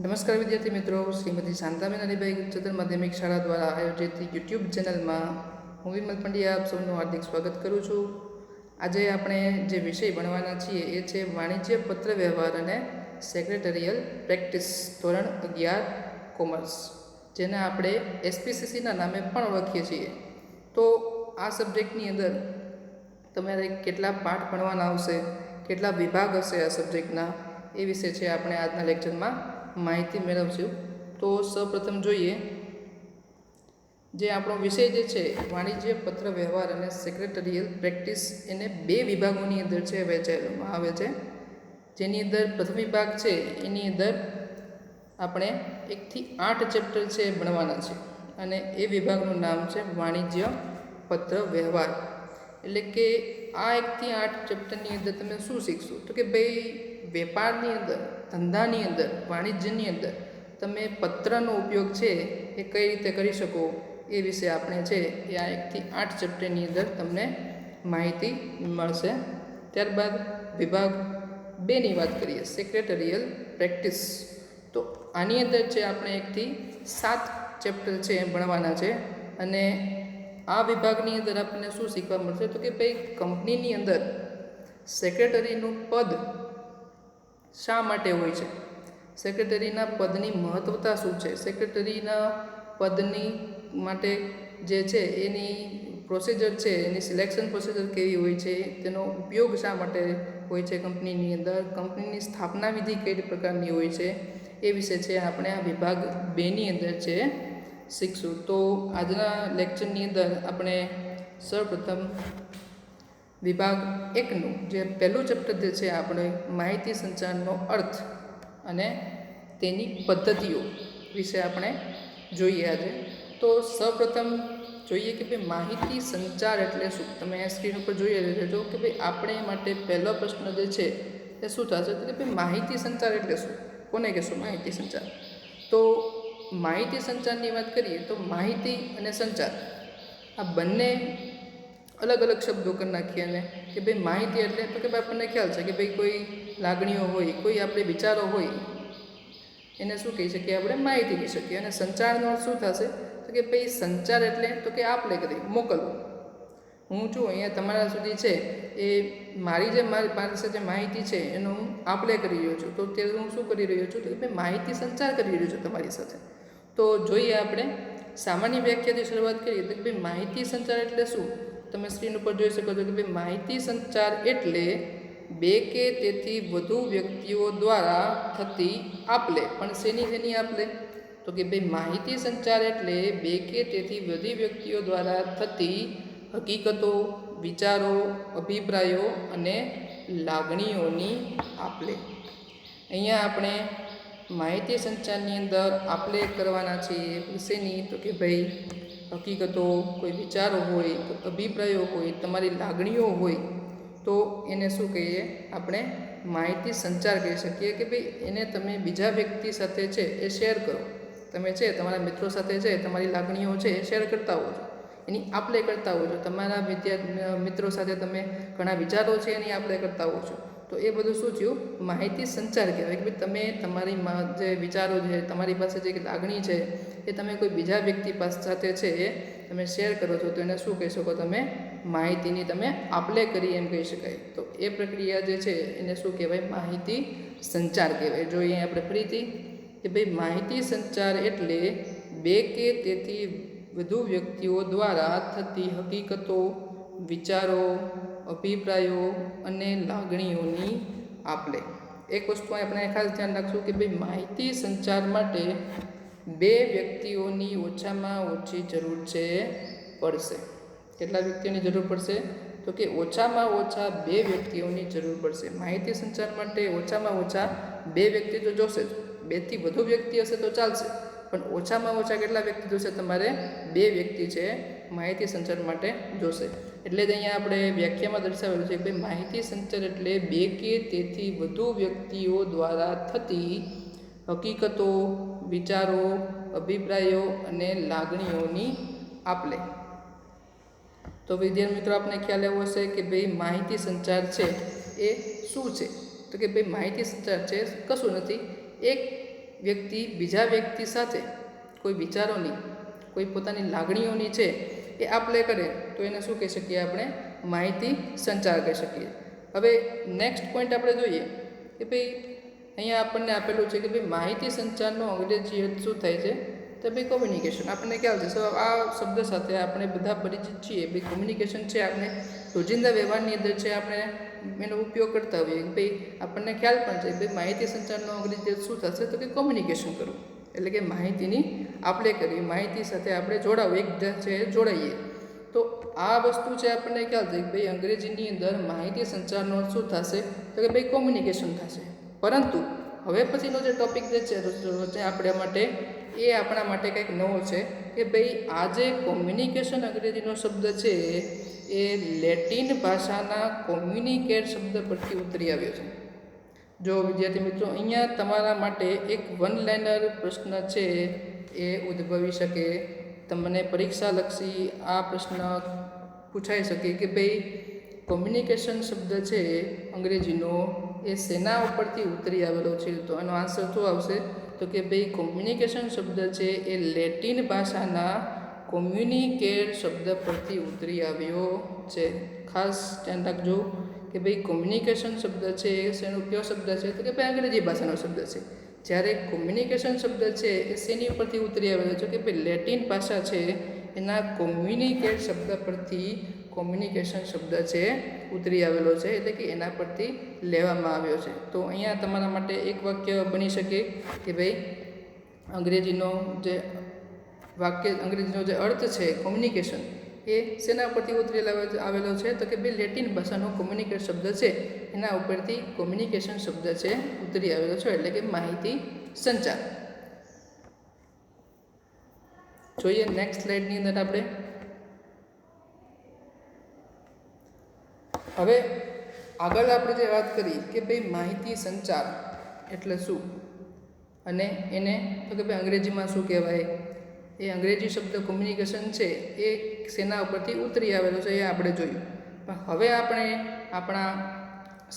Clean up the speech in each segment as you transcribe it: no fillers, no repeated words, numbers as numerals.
નમસ્કાર વિદ્યાર્થી મિત્રો, શ્રીમતી શાંતાબેન અલીભાઈ ઉચ્ચતર માધ્યમિક શાળા દ્વારા આયોજિત યુટ્યુબ ચેનલમાં હું વિમલ પંડ્યા આપ સૌનું હાર્દિક સ્વાગત કરું છું. આજે આપણે જે વિષય ભણવાના છીએ એ છે વાણિજ્ય પત્ર વ્યવહાર અને સેક્રેટરિયલ પ્રેક્ટિસ, ધોરણ 11 કોમર્સ, જેને આપણે એસપીસીસીના નામે પણ ઓળખીએ છીએ. તો આ સબ્જેક્ટની અંદર તમારે કેટલા પાઠ ભણવાના આવશે, કેટલા વિભાગ હશે આ સબ્જેક્ટના, એ વિશે છે આપણે આજના લેક્ચરમાં માહિતી મેળવશું. તો સૌપ્રથમ જોઈએ, જે આપણો વિષય જે છે વાણિજ્ય પત્ર વ્યવહાર અને સેક્રેટરિયલ પ્રેક્ટિસ, એને બે વિભાગોની અંદર છે વહેંચાયેલું આવે છે. જેની અંદર પ્રથમ વિભાગ છે એની અંદર આપણે 1 થી 8 ચેપ્ટર છે ભણવાના છે, અને એ વિભાગનું નામ છે વાણિજ્ય પત્ર વ્યવહાર. એટલે કે આ 1 થી 8 ચેપ્ટરની અંદર તમે શું શીખશો, તો કે ભાઈ વેપારની અંદર, ધંધાની અંદર, વાણિજ્યની અંદર તમે પત્રનો ઉપયોગ છે એ કઈ રીતે કરી શકો એ વિશે આપણે છે એ આ 1 થી 8 ચેપ્ટરની અંદર તમને માહિતી મળશે. ત્યારબાદ વિભાગ 2ની વાત કરીએ, સેક્રેટરિયલ પ્રેક્ટિસ. તો આની અંદર છે આપણે 1 થી 7 ચેપ્ટર છે એ ભણવાના છે, અને આ વિભાગની અંદર આપણને શું શીખવા મળશે, તો કે ભાઈ કંપનીની અંદર સેક્રેટરીનું પદ શા માટે હોય છે, સેક્રેટરીના પદની મહત્ત્વતા શું છે, સેક્રેટરીના પદની માટે જે છે એની પ્રોસિજર છે, એની સિલેક્શન પ્રોસિજર કેવી હોય છે, તેનો ઉપયોગ શા માટે હોય છે કંપનીની અંદર, કંપનીની સ્થાપના વિધિ કઈ પ્રકારની હોય છે, એ વિશે છે આપણે આ વિભાગ 2ની અંદર છે શીખશું. તો આજના લેક્ચરની અંદર આપણે સૌપ્રથમ વિભાગ 1નું જે પહેલું ચેપ્ટર જે છે આપણે માહિતી સંચારનો અર્થ અને તેની પદ્ધતિઓ વિશે આપણે જોઈએ આજે. તો સૌપ્રથમ જોઈએ કે ભાઈ માહિતી સંચાર એટલે શું. તમે સ્ક્રીન ઉપર જોઈ લેજો કે ભાઈ આપણે માટે પહેલો પ્રશ્ન જે છે એ શું થશે, તો કે ભાઈ માહિતી સંચાર એટલે શું, કોને કહેશું માહિતી સંચાર. તો માહિતી સંચારની વાત કરીએ તો માહિતી અને સંચાર આ બંને અલગ અલગ શબ્દો કરી નાખીએ, અને કે ભાઈ માહિતી એટલે તો કે ભાઈ આપણને ખ્યાલ છે કે ભાઈ કોઈ લાગણીઓ હોય, કોઈ આપણે વિચારો હોય, એને શું કહી શકીએ, આપણે માહિતી કહી શકીએ. અને સંચારનો શું થશે, તો કે ભાઈ સંચાર એટલે તો કે આપ લે કરી મોકલવું. હું છું અહીંયા તમારા સુધી છે એ મારી પાસે જે માહિતી છે એનો હું આપ લે કરી રહ્યો છું, તો તે હું શું કરી રહ્યો છું, તો કે ભાઈ માહિતી સંચાર કરી રહ્યો છું તમારી સાથે. તો જોઈએ આપણે સામાન્ય વ્યાખ્યાથી શરૂઆત કરીએ તો કે ભાઈ માહિતી સંચાર એટલે શું. તમે સ્ક્રીન ઉપર જોઈ શકો છો કે ભાઈ માહિતી સંચાર એટલે બે કે તેથી વધુ વ્યક્તિઓ દ્વારા થતી આપલે. પણ શેની આપલે, તો કે ભાઈ માહિતી સંચાર એટલે બે કે તેથી વધુ વ્યક્તિઓ દ્વારા થતી હકીકતો, વિચારો, અભિપ્રાયો અને લાગણીઓની આપલે. અહીંયા આપણે માહિતી સંચારની અંદર આપલે કરવાના છીએ વિશેની, તો કે ભાઈ હકીકતો, કોઈ વિચારો હોય, અભિપ્રાયો હોય, તમારી લાગણીઓ હોય, તો એને શું કહીએ, આપણે માહિતી સંચાર કહી શકીએ. કે ભાઈ એને તમે બીજા વ્યક્તિ સાથે છે એ શેર કરો. તમે છે તમારા મિત્રો સાથે છે તમારી લાગણીઓ છે એ શેર કરતા હો છો, એની આપલે કરતા હો છો. તમારા મિત્રો સાથે તમે ઘણા વિચારો છે એની આપલે કરતા હો છો. તો એ બધું શું થયું, માહિતી સંચાર કહેવાય. કે ભાઈ તમે તમારી જે વિચારો છે, તમારી પાસે જે લાગણી છે એ તમે કોઈ બીજા વ્યક્તિ સાથે છે એ તમે શેર કરો છો, તો એને શું કહી શકો, તમે માહિતીની તમે આપલે કરી એમ કહી શકાય. તો એ પ્રક્રિયા જે છે એને શું કહેવાય, માહિતી સંચાર કહેવાય. જોઈએ આપણે ફરીથી કે ભાઈ માહિતી સંચાર એટલે બે કે તેથી વધુ વ્યક્તિઓ દ્વારા થતી હકીકતો, વિચારો, અભિપ્રાયો અને લાગણીઓની આપલે. એક વસ્તુ આપણે ખાસ ધ્યાન રાખશું કે ભાઈ માહિતી સંચાર માટે બે વ્યક્તિઓની ઓછામાં ઓછી જરૂર છે પડશે. કેટલા વ્યક્તિઓની જરૂર પડશે, તો કે ઓછામાં ઓછા બે વ્યક્તિઓની જરૂર પડશે. માહિતી સંચાર માટે ઓછામાં ઓછા બે વ્યક્તિ તો જોશે જ. 2 થી વધુ વ્યક્તિ હશે તો ચાલશે, પણ ઓછામાં ઓછા કેટલા વ્યક્તિ જોશે, તમારે બે વ્યક્તિ છે માહિતી સંચાર માટે જોશે. એટલે જ અહીંયા આપણે વ્યાખ્યામાં દર્શાવેલું છે કે ભાઈ માહિતી સંચાર એટલે બે કે તેથી વધુ વ્યક્તિઓ દ્વારા થતી હકીકતો, વિચારો, અભિપ્રાયો અને લાગણીઓની આપલે. તો વિદ્યાર્થી મિત્રો, આપને ખ્યાલ એવો હશે કે ભાઈ માહિતી સંચાર છે એ શું છે. તો કે ભાઈ માહિતી સંચાર છે કશું નથી, એક વ્યક્તિ બીજા વ્યક્તિ સાથે કોઈ વિચારોની, કોઈ પોતાની લાગણીઓની છે એ આપલે કરે તો એને શું કહી શકીએ આપણે? માહિતી સંચાર કહી શકીએ. હવે નેક્સ્ટ પોઈન્ટ આપણે જોઈએ કે ભાઈ અહીંયા આપણને આપેલું છે કે ભાઈ માહિતી સંચારનો અંગ્રેજી અર્થ શું થાય છે? તો ભાઈ કોમ્યુનિકેશન. આપણને ખ્યાલ છે આ શબ્દ સાથે આપણે બધા પરિચિત છીએ. ભાઈ કોમ્યુનિકેશન છે આપણે રોજિંદા વ્યવહારની અંદર છે આપણે એનો ઉપયોગ કરતા હોઈએ. ભાઈ આપણને ખ્યાલ પણ છે ભાઈ માહિતી સંચારનો અંગ્રેજી અર્થ શું થશે? તો કે કોમ્યુનિકેશન કરવું, એટલે કે માહિતીની આપલે કરવી, માહિતી સાથે આપણે જોડાવું, એક છે જોડાઈએ. તો આ વસ્તુ છે આપણને ખ્યાલ છે કે ભાઈ અંગ્રેજીની અંદર માહિતી સંચારનો શું થશે? તો કે ભાઈ કોમ્યુનિકેશન થશે. પરંતુ હવે પછીનો જે ટૉપિક જે છે આપણે માટે એ આપણા માટે કંઈક નવો છે કે ભાઈ આ જે કોમ્યુનિકેશન અંગ્રેજીનો શબ્દ છે એ લેટિન ભાષાના કોમ્યુનિકેટ શબ્દ પરથી ઉતરી આવ્યો છે. જો વિદ્યાર્થી મિત્રો અહીંયા તમારા માટે એક વન લાઇનર પ્રશ્ન છે એ ઉદ્ભવી શકે. તમને પરીક્ષાલક્ષી આ પ્રશ્ન પૂછાઈ શકે કે ભાઈ કોમ્યુનિકેશન શબ્દ છે અંગ્રેજીનો એ શેના ઉપરથી ઉતરી આવેલો છે? તો આનો આન્સર શું આવશે? તો કે ભાઈ કોમ્યુનિકેશન શબ્દ છે એ લેટિન ભાષાના કોમ્યુનિકેટ શબ્દ પરથી ઉતરી આવ્યો છે. ખાસ ધ્યાન રાખજો કે ભાઈ કોમ્યુનિકેશન શબ્દ છે એ શેનો કયો શબ્દ છે? તો કે ભાઈ અંગ્રેજી ભાષાનો શબ્દ છે. જ્યારે કોમ્યુનિકેશન શબ્દ છે એ શેની ઉપરથી ઉતરી આવેલો છે? કે ભાઈ લેટિન ભાષા છે એના કોમ્યુનિકેટ શબ્દ પરથી કોમ્યુનિકેશન શબ્દ છે ઉતરી આવેલો છે, એટલે કે એના પરથી લેવામાં આવ્યો છે. તો અહીંયા તમારા માટે એક વાક્ય બની શકે કે ભાઈ અંગ્રેજીનો જે અર્થ છે કોમ્યુનિકેશન એ શેના ઉપરથી ઉતરી આવેલો છે? તો કે ભાઈ લેટિન ભાષાનો કોમ્યુનિકેટ શબ્દ છે એના ઉપરથી કોમ્યુનિકેશન શબ્દ છે ઉતરી આવેલો છે, એટલે કે માહિતી સંચાર. જોઈએ નેક્સ્ટ સ્લાઇડની અંદર આપણે. હવે આગળ આપણે જે વાત કરી કે ભાઈ માહિતી સંચાર એટલે શું અને એને તો કે ભાઈ અંગ્રેજીમાં શું કહેવાય? એ અંગ્રેજી શબ્દ કોમ્યુનિકેશન છે એ શેના ઉપરથી ઉતરી આવેલો છે એ આપણે જોયું. પણ હવે આપણે આપણા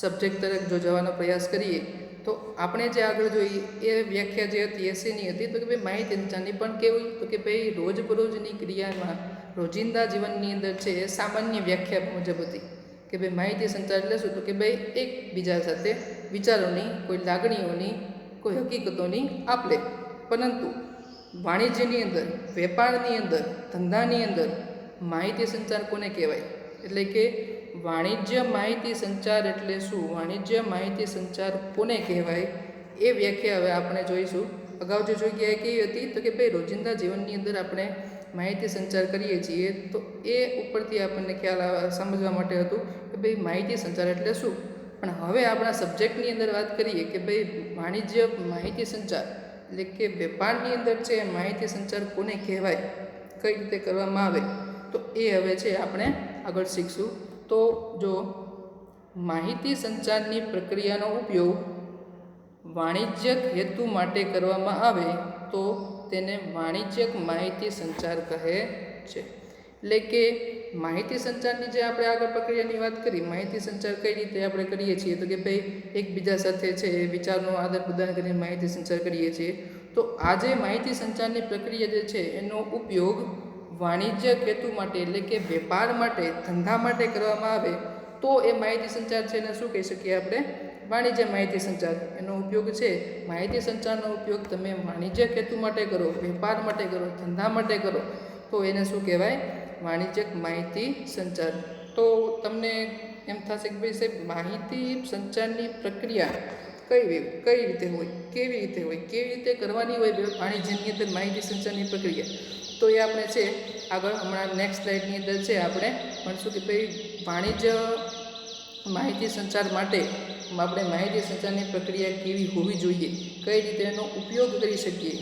સબ્જેક્ટ તરફ જો જવાનો પ્રયાસ કરીએ તો આપણે જે આગળ જોઈ એ વ્યાખ્યા જે હતી એ શેની હતી? તો કે ભાઈ માહિતી સંચારની. પણ કેવી? તો કે ભાઈ રોજબરોજની ક્રિયામાં રોજિંદા જીવનની અંદર છે એ સામાન્ય વ્યાખ્યા મુજબ હતી કે ભાઈ માહિતી સંચાર એટલે શું? તો કે ભાઈ એકબીજા સાથે વિચારોની, કોઈ લાગણીઓની, કોઈ હકીકતોની આપલે. પરંતુ વાણિજ્યની અંદર, વેપારની અંદર, ધંધાની અંદર માહિતી સંચાર કોને કહેવાય? એટલે કે વાણિજ્ય માહિતી સંચાર એટલે શું? વાણિજ્ય માહિતી સંચાર કોને કહેવાય એ વ્યાખ્યા હવે આપણે જોઈશું. અગાઉ જે જગ્યાએ કેવી હતી? તો કે ભાઈ રોજિંદા જીવનની અંદર આપણે માહિતી સંચાર કરીએ છીએ તો એ ઉપરથી આપણને ખ્યાલ સમજવા માટે હતું કે ભાઈ માહિતી સંચાર એટલે શું. પણ હવે આપણા સબ્જેક્ટની અંદર વાત કરીએ કે ભાઈ વાણિજ્ય માહિતી સંચાર એટલે કે વેપારની અંદર છે માહિતી સંચાર કોને કહેવાય, કઈ રીતે કરવામાં આવે, તો એ હવે છે આપણે આગળ શીખશું. તો જો માહિતી સંચારની પ્રક્રિયાનો ઉપયોગ વાણિજ્યક હેતુ માટે કરવામાં આવે તો તેને વાણિજ્યક માહિતી સંચાર કહે છે. એટલે કે માહિતી સંચારની જે આપણે આગળ પ્રક્રિયાની વાત કરી, માહિતી સંચાર કઈ રીતે આપણે કરીએ છીએ? તો કે ભાઈ એકબીજા સાથે છે વિચારનો આદાન પ્રદાન કરીને માહિતી સંચાર કરીએ છીએ. તો આ જે માહિતી સંચારની પ્રક્રિયા જે છે એનો ઉપયોગ વાણિજ્ય હેતુ માટે એટલે કે વેપાર માટે, ધંધા માટે કરવામાં આવે તો એ માહિતી સંચાર છે એને શું કહી શકીએ આપણે? વાણિજ્ય માહિતી સંચાર. એનો ઉપયોગ છે માહિતી સંચારનો ઉપયોગ તમે વાણિજ્ય હેતુ માટે કરો, વેપાર માટે કરો, ધંધા માટે કરો તો એને શું કહેવાય? વાણિજ્યક માહિતી સંચાર. તો તમને એમ થશે કે ભાઈ સાહેબ માહિતી સંચારની પ્રક્રિયા કઈ રીતે હોય, કેવી રીતે કરવાની હોય વાણિજ્યની અંદર માહિતી સંચારની પ્રક્રિયા? તો એ આપણે છે આગળ હમણાં નેક્સ્ટ સ્લાઇડની અંદર છે આપણે ભણશું કે ભાઈ વાણિજ્ય માહિતી સંચાર માટે આપણે માહિતી સંચારની પ્રક્રિયા કેવી હોવી જોઈએ, કઈ રીતે એનો ઉપયોગ કરી શકીએ,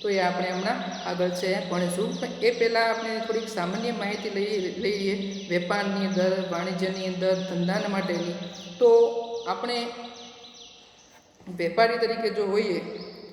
તો એ આપણે હમણાં આગળ છે ભણીશું. પણ એ પહેલાં આપણે થોડીક સામાન્ય માહિતી લઈએ વેપારની અંદર, વાણિજ્યની અંદર, ધંધા માટેની. તો આપણે વેપારી તરીકે જો હોઈએ,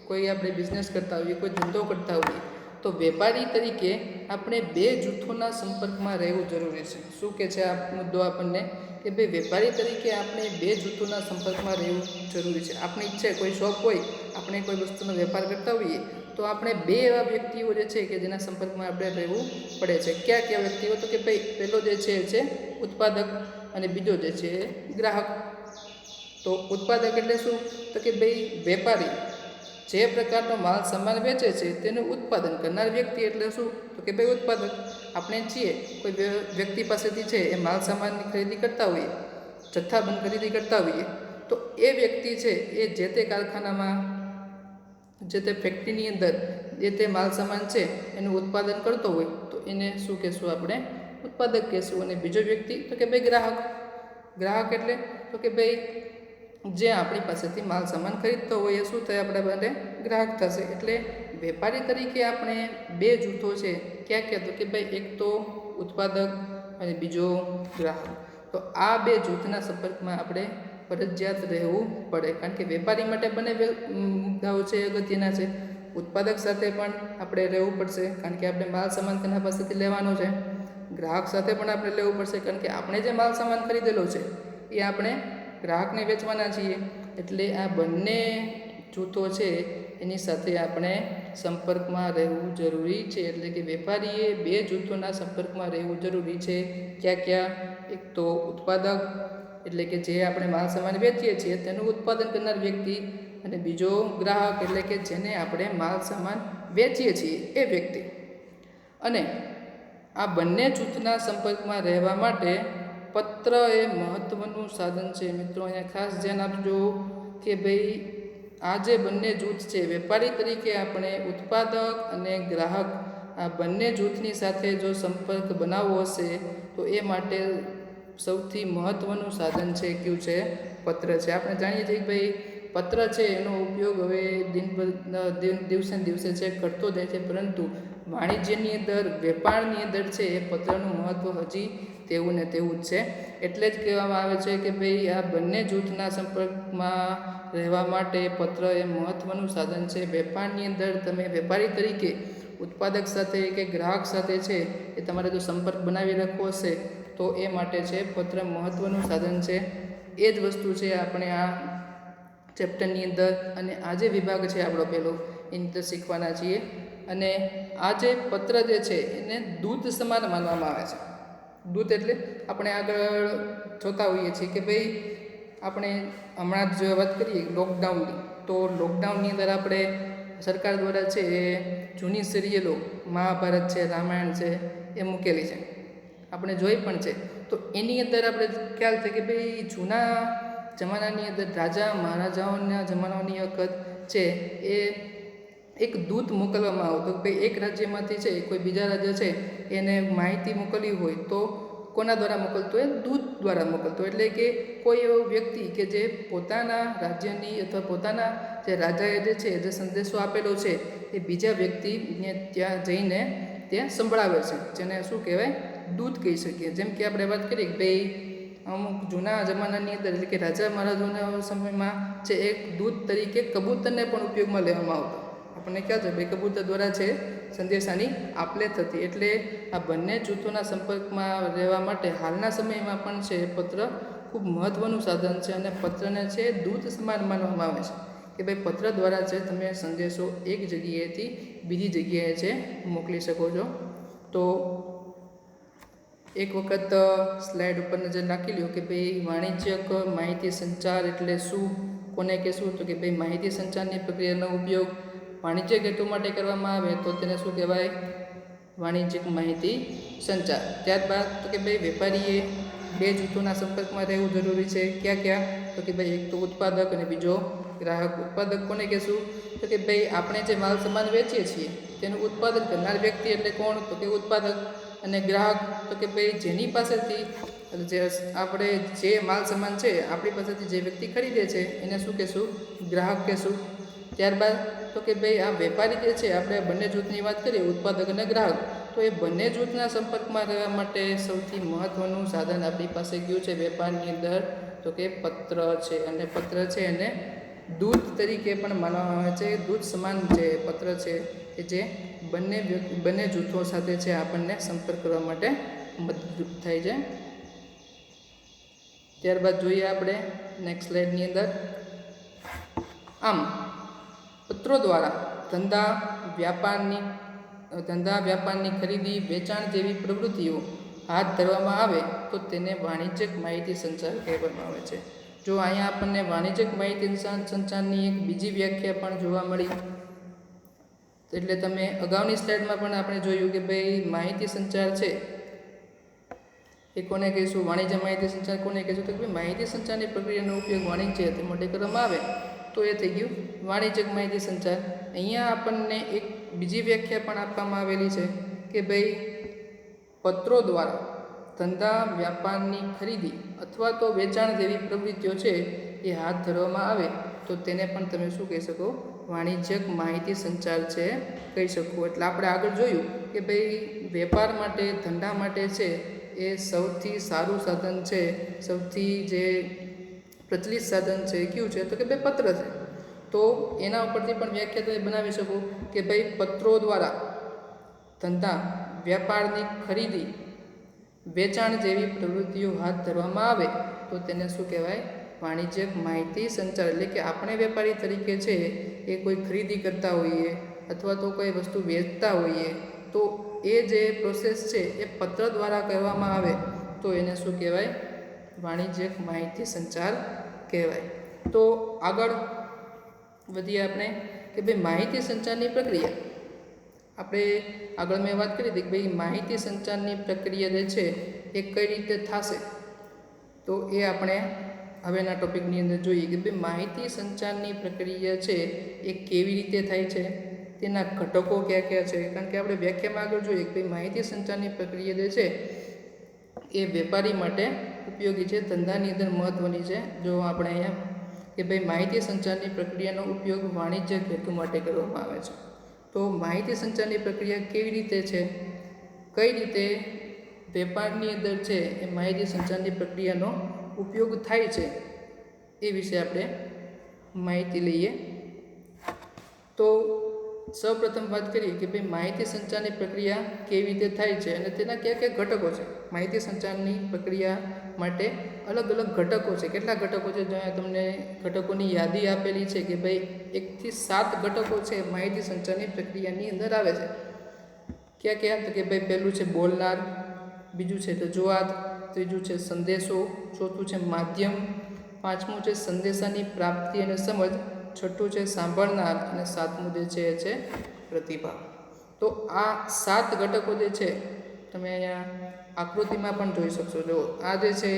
કોઈ આપણે બિઝનેસ કરતા હોઈએ, કોઈ ધંધો કરતા હોઈએ, તો વેપારી તરીકે આપણે બે જૂથોના સંપર્કમાં રહેવું જરૂરી છે. શું કે છે આ મુદ્દો આપણને? કે ભાઈ વેપારી તરીકે આપણે બે જૂથોના સંપર્કમાં રહેવું જરૂરી છે. આપણી ઈચ્છા કોઈ શોપ હોય આપણે કોઈ વસ્તુનો વેપાર કરતા હોઈએ તો આપણે બે એવા વ્યક્તિઓ જે છે કે જેના સંપર્કમાં આપણે રહેવું પડે છે. કયા કયા વ્યક્તિઓ? તો કે ભાઈ પહેલો જે છે ઉત્પાદક અને બીજો જે છે ગ્રાહક. તો ઉત્પાદક એટલે શું? તો કે ભાઈ વેપારી જે પ્રકારનો માલ સામાન વેચે છે તેનું ઉત્પાદન કરનાર વ્યક્તિ એટલે શું? તો કે ભાઈ ઉત્પાદક. આપણે છીએ કોઈ વ્યક્તિ પાસેથી છે એ માલ સામાનની ખરીદી કરતા હોઈએ, જથ્થાબંધ ખરીદી કરતા હોઈએ, તો એ વ્યક્તિ છે એ જે તે કારખાનામાં, જે તે ફેક્ટરીની અંદર જે તે માલ સામાન છે એનું ઉત્પાદન કરતો હોય તો એને શું કહેશું? આપણે ઉત્પાદક કહેશું. અને બીજો વ્યક્તિ તો કે ભાઈ ગ્રાહક. ગ્રાહક એટલે તો કે ભાઈ જે આપણી પાસેથી માલ સામાન ખરીદતો હોય એ શું થાય? આપણા માટે ગ્રાહક થશે. એટલે વેપારી તરીકે આપણે બે જૂથો છે. ક્યાં ક્યાં? તો કે ભાઈ એક તો ઉત્પાદક અને બીજો ગ્રાહક. તો આ બે જૂથના સંપર્કમાં આપણે ફરજિયાત રહેવું પડે, કારણ કે વેપારી માટે બંને મુદ્દાઓ છે અગત્યના છે. ઉત્પાદક સાથે પણ આપણે રહેવું પડશે, કારણ કે આપણે માલ સામાન તેના પાસેથી લેવાનો છે. ગ્રાહક સાથે પણ આપણે લેવું પડશે, કારણ કે આપણે જે માલ સામાન ખરીદેલો છે એ આપણે ગ્રાહકને વેચવાના છીએ. એટલે આ બંને જૂથો છે એની સાથે આપણે સંપર્કમાં રહેવું જરૂરી છે. એટલે કે વેપારીએ બે જૂથોના સંપર્કમાં રહેવું જરૂરી છે. ક્યાં ક્યાં? એક તો ઉત્પાદક એટલે કે જે આપણે માલ સામાન વેચીએ છીએ તેનું ઉત્પાદન કરનાર વ્યક્તિ, અને બીજો ગ્રાહક એટલે કે જેને આપણે માલ સામાન વેચીએ છીએ એ વ્યક્તિ. અને આ બંને જૂથના સંપર્કમાં રહેવા માટે પત્ર એ મહત્ત્વનું સાધન છે. મિત્રો અહીંયા ખાસ ધ્યાન આપજો કે ભાઈ આ જે બંને જૂથ છે, વેપારી તરીકે આપણે ઉત્પાદક અને ગ્રાહક આ બંને જૂથની સાથે જો સંપર્ક બનાવવો હશે તો એ માટે સૌથી મહત્ત્વનું સાધન છે કયું છે? પત્ર છે. આપણે જાણીએ છીએ કે ભાઈ પત્ર છે એનો ઉપયોગ હવે દિવસે ને દિવસે છે કરતો જાય છે, પરંતુ વાણિજ્યની અંદર, વેપારની અંદર છે એ પત્રનું મહત્ત્વ હજી તેવું ને તેવું જ છે. એટલે જ કહેવામાં આવે છે કે ભાઈ આ બંને જૂથના સંપર્કમાં રહેવા માટે પત્ર એ મહત્ત્વનું સાધન છે. વેપારની અંદર તમે વેપારી તરીકે ઉત્પાદક સાથે કે ગ્રાહક સાથે છે એ તમારે જો સંપર્ક બનાવી રાખવો હશે તો એ માટે છે પત્ર મહત્ત્વનું સાધન છે. એ જ વસ્તુ છે આપણે આ ચેપ્ટરની અંદર અને આ જે વિભાગ છે આપણો પહેલો એની અંદર શીખવાના છીએ. અને આ જે પત્ર જે છે એને દૂત સમાન માનવામાં આવે છે. દૂત એટલે આપણે આગળ જોતા હોઈએ છીએ કે ભાઈ આપણે હમણાં જ વાત કરીએ લોકડાઉનની, તો લોકડાઉનની અંદર આપણે સરકાર દ્વારા છે એ જૂની સિરિયલો મહાભારત છે, રામાયણ છે એ મૂકેલી છે, આપણે જોઈ પણ છે. તો એની અંદર આપણે ખ્યાલ છે કે ભાઈ જૂના જમાનાની અંદર રાજા મહારાજાઓના જમાનાની વખત છે એ એક દૂત મોકલવામાં આવતો. ભાઈ એક રાજ્યમાંથી છે કોઈ બીજા રાજ્ય છે એને માહિતી મોકલવી હોય તો કોના દ્વારા મોકલતો? એ દૂત દ્વારા મોકલતો. એટલે કે કોઈ એવો વ્યક્તિ કે જે પોતાના રાજ્યની અથવા પોતાના જે રાજાએ જે છે જે સંદેશો આપેલો છે એ બીજા વ્યક્તિને ત્યાં જઈને ત્યાં સંભળાવે છે, જેને શું કહેવાય? દૂત કહી શકીએ. જેમ કે આપણે વાત કરીએ કે ભાઈ અમુક જૂના જમાનાની અંદર એટલે કે રાજા મહારાજાના સમયમાં છે એક દૂત તરીકે કબૂતરને પણ ઉપયોગમાં લેવામાં આવતો. આપણને ખ્યાલ છે ભાઈ કબૂતર દ્વારા છે સંદેશાની આપલે થતી. એટલે આ બંને જૂથોના સંપર્કમાં રહેવા માટે હાલના સમયમાં પણ છે પત્ર ખૂબ મહત્ત્વનું સાધન છે. અને પત્રને છે દૂત સમાન માનવામાં આવે છે કે ભાઈ પત્ર દ્વારા છે તમે સંદેશો એક જગ્યાએથી બીજી જગ્યાએ છે મોકલી શકો છો. તો એક વખત સ્લાઇડ ઉપર નજર નાખી લ્યો કે ભાઈ વાણિજ્યક માહિતી સંચાર એટલે શું, કોને કહેશું? તો કે ભાઈ માહિતી સંચારની પ્રક્રિયાનો ઉપયોગ વાણિજ્યક હેતુ માટે કરવામાં આવે તો તેને શું કહેવાય? વાણિજ્યિક માહિતી સંચાર. ત્યારબાદ તો કે ભાઈ વેપારીએ બે જૂથોના સંપર્કમાં રહેવું જરૂરી છે. ક્યાં ક્યાં? તો કે ભાઈ એક તો ઉત્પાદક અને બીજો ગ્રાહક. ઉત્પાદક કોને કહેશું? તો કે ભાઈ આપણે જે માલ સામાન વેચીએ છીએ તેનું ઉત્પાદન કરનાર વ્યક્તિ એટલે કોણ? તો કે ઉત્પાદક. અને ગ્રાહક તો કે ભાઈ જેની પાસેથી જે આપણે જે માલ સામાન છે આપણી પાસેથી જે વ્યક્તિ ખરીદે છે એને શું કહેશું? ગ્રાહક કહેશું. ત્યારબાદ તો કે ભાઈ આ વેપારી જે છે, આપણે બંને જૂથની વાત કરીએ ઉત્પાદક અને ગ્રાહક, તો એ બંને જૂથના સંપર્કમાં રહેવા માટે સૌથી મહત્ત્વનું સાધન આપણી પાસે કયું છે વેપારની અંદર? તો કે પત્ર છે. અને પત્ર છે એને દૂત તરીકે પણ માનવામાં આવે છે. દૂત સમાન જે પત્ર છે કે જે બંને જૂથો સાથે છે આપણને સંપર્ક કરવા માટે મદદરૂપ થાય છે. ત્યારબાદ જોઈએ આપણે નેક્સ્ટ સ્લાઇડની અંદર. આમ પત્રો દ્વારા ધંધા વ્યાપારની ખરીદી વેચાણ જેવી પ્રવૃત્તિઓ હાથ ધરવામાં આવે તો તેને વાણિજ્યક માહિતી સંચાર કહેવામાં આવે છે. જો અહીંયા આપણને વાણિજ્યક માહિતી સંચારની એક બીજી વ્યાખ્યા પણ જોવા મળી. એટલે તમે અગાઉની સ્લાઇડમાં પણ આપણે જોયું કે ભાઈ માહિતી સંચાર છે એ કોને કહીશું? વાણિજ્ય માહિતી સંચાર કોને કહીશું? તો ભાઈ માહિતી સંચારની પ્રક્રિયાનો ઉપયોગ વાણિજ્ય તે માટે કરવામાં આવે તો એ થઈ ગયું વાણિજ્યક માહિતી સંચાર. અહીંયા આપણને એક બીજી વ્યાખ્યા પણ આપવામાં આવેલી છે કે ભાઈ પત્રો દ્વારા ધંધા વ્યાપારની ખરીદી અથવા તો વેચાણ જેવી પ્રવૃત્તિઓ છે એ હાથ ધરવામાં આવે તો તેને પણ તમે શું કહી શકો? વાણિજ્યક માહિતી સંચાર છે કહી શકો. એટલે આપણે આગળ જોયું કે ભાઈ વેપાર માટે ધંધા માટે છે એ સૌથી સારું સાધન છે, સૌથી જે પ્રચલિત સાધન છે એ કયું છે? તો કે ભાઈ પત્ર છે. તો એના ઉપરથી પણ વ્યાખ્યા તમે બનાવી શકો કે ભાઈ પત્રો દ્વારા ધંધા વ્યાપારની ખરીદી વેચાણ જેવી પ્રવૃત્તિઓ હાથ ધરવામાં આવે તો તેને શું કહેવાય? વાણિજ્યક માહિતી સંચાર. એટલે કે આપણે વેપારી તરીકે છે એ કોઈ ખરીદી કરતા હોઈએ અથવા તો કોઈ વસ્તુ વેચતા હોઈએ તો એ જે પ્રોસેસ છે એ પત્ર દ્વારા કરવામાં આવે તો એને શું કહેવાય? વાણિજ્યક માહિતી સંચાર કહેવાય. તો આગળ વધીએ આપણે કે ભાઈ માહિતી સંચારની પ્રક્રિયા. આપણે આગળ મેં વાત કરી હતી કે ભાઈ માહિતી સંચારની પ્રક્રિયા જે છે એ કઈ રીતે થશે તો એ આપણે હવેના ટોપિકની અંદર જોઈએ કે ભાઈ માહિતી સંચારની પ્રક્રિયા છે એ કેવી રીતે થાય છે, તેના ઘટકો કયા કયા છે. કારણ કે આપણે વ્યાખ્યામાં આગળ જોઈએ કે ભાઈ માહિતી સંચારની પ્રક્રિયા જે છે એ વેપારી માટે ઉપયોગી છે, ધંધાની અંદર મહત્ત્વની છે. જો આપણે અહીંયા કે ભાઈ માહિતી સંચારની પ્રક્રિયાનો ઉપયોગ વાણિજ્યક હેતુ માટે કરવામાં આવે છે. તો માહિતી સંચારની પ્રક્રિયા કેવી રીતે છે, કઈ રીતે વેપારની અંદર છે એ માહિતી સંચારની પ્રક્રિયાનો ઉપયોગ થાય છે એ વિશે આપણે માહિતી લઈએ. તો સૌપ્રથમ વાત કરીએ કે ભાઈ માહિતી સંચારની પ્રક્રિયા કેવી રીતે થાય છે અને તેના કયા કયા ઘટકો છે. માહિતી સંચારની પ્રક્રિયા માટે અલગ અલગ ઘટકો છે. કેટલા ઘટકો છે? જ્યાં તમને ઘટકોની યાદી આપેલી છે કે ભાઈ 1 થી 7 ઘટકો છે માહિતી સંચારની પ્રક્રિયાની અંદર આવે છે. ક્યાં ક્યાં? તો કે ભાઈ પહેલું છે બોલનાર, બીજું છે રજૂઆત, ત્રીજું છે સંદેશો, ચોથું છે માધ્યમ, પાંચમું છે સંદેશાની પ્રાપ્તિ અને સમજ, છઠ્ઠું છે સાંભળનાર અને સાતમું જે છે એ છે પ્રતિભાવ. તો આ 7 ઘટકો જે છે તમે અહીંયા આકૃતિમાં પણ જોઈ શકશો. જો આ જે છે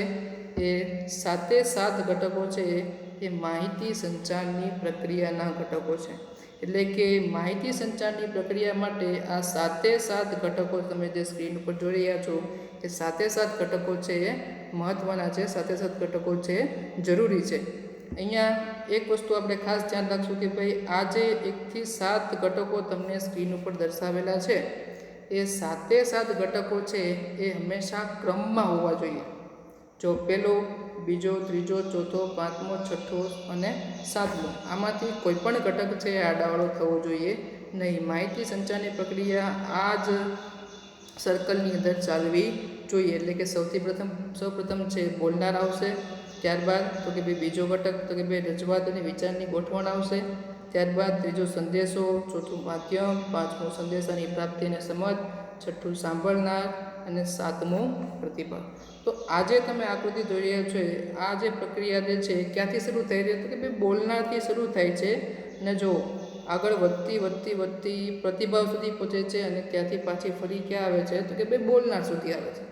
એ 7 ઘટકો છે એ માહિતી સંચારની પ્રક્રિયાના ઘટકો છે. એટલે કે માહિતી સંચારની પ્રક્રિયા માટે આ 7 ઘટકો તમે જે સ્ક્રીન ઉપર જોઈ રહ્યા છો એ 7 ઘટકો છે એ મહત્ત્વના છે, 7 ઘટકો છે જરૂરી છે. અહીંયા એક વસ્તુ આપણે ખાસ ધ્યાન રાખશું કે ભાઈ આ જે 1 થી 7 ઘટકો તમને સ્ક્રીન ઉપર દર્શાવેલા છે એ 7 ઘટકો છે એ હંમેશા ક્રમમાં હોવા જોઈએ. જો પહેલો, બીજો, ત્રીજો, ચોથો, પાંચમો, છઠ્ઠો અને સાતમો આમાંથી કોઈ પણ ઘટક છે એ આડાવાળો થવો જોઈએ નહીં. માહિતી સંચારની પ્રક્રિયા આ જ સર્કલની અંદર ચાલવી જોઈએ. એટલે કે સૌપ્રથમ છે બોલનાર આવશે, ત્યારબાદ તો કે ભાઈ બીજો ઘટક તો કે ભાઈ રજૂઆત અને વિચારની ગોઠવણ આવશે, ત્યારબાદ ત્રીજો સંદેશો, ચોથું માધ્યમ, પાંચમું સંદેશાની પ્રાપ્તિ અને સમજ, છઠ્ઠું સાંભળનાર અને સાતમું પ્રતિભાવ. તો આજે તમે આકૃતિ જોઈ રહ્યા છો આ જે પ્રક્રિયા જે છે ક્યાંથી શરૂ થઈ રહી? તો કે ભાઈ બોલનારથી શરૂ થાય છે અને જો આગળ વધતી પ્રતિભાવ સુધી પહોંચે છે અને ત્યાંથી પાછી ફરી ક્યાં આવે છે? તો કે ભાઈ બોલનાર સુધી આવે છે.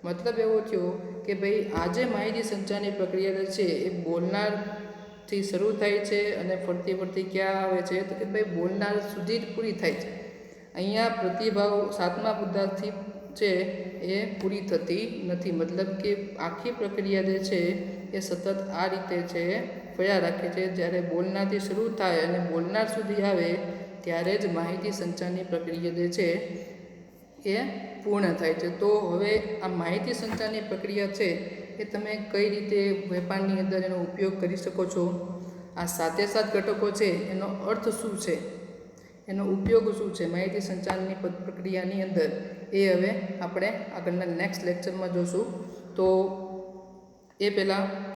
મતલબ એવો થયો કે ભાઈ આ જે માહિતી સંચારની પ્રક્રિયા છે એ બોલનારથી શરૂ થાય છે અને ફરતી ક્યાં આવે છે? તો કે ભાઈ બોલનાર સુધી જ પૂરી થાય છે. અહીંયા પ્રતિભાવ 7મા મુદ્દાથી છે એ પૂરી થતી નથી. મતલબ કે આખી પ્રક્રિયા જે છે એ સતત આ રીતે છે ફર્યા રાખે છે. જ્યારે બોલનારથી શરૂ થાય અને બોલનાર સુધી આવે ત્યારે જ માહિતી સંચારની પ્રક્રિયા જે છે એ પૂર્ણ થાય છે. તો હવે આ માહિતી સંચારની પ્રક્રિયા છે એ તમે કઈ રીતે વેપારની અંદર એનો ઉપયોગ કરી શકો છો? આ 7 ઘટકો છે એનો અર્થ શું છે, એનો ઉપયોગ શું છે માહિતી સંચારની પ્રક્રિયાની અંદર, એ હવે આપણે આગળના નેક્સ્ટ લેક્ચરમાં જોશું. તો એ પહેલાં